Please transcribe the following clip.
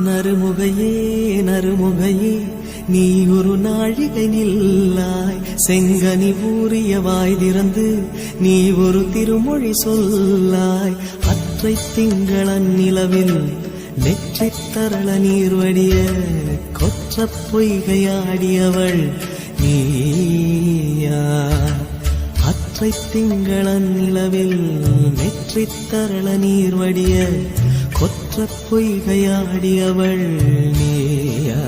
நறுமுகையே நறுமுகையே நீ ஒரு நாழிகை நில்லாய் செங்கனி ஊறிய வாய் திறந்து நீ ஒரு திருமொழி சொல்லாய் அற்றை திங்களன் நிலவில் நெற்றித் தரள நீர் வடிய கொற்ற பொய்கையாடியவள் நீயா அற்றை திங்களன் நிலவில் நெற்றித் தரள நீர் வடிய கொற்ற பொய்கையாடியவள் நீயா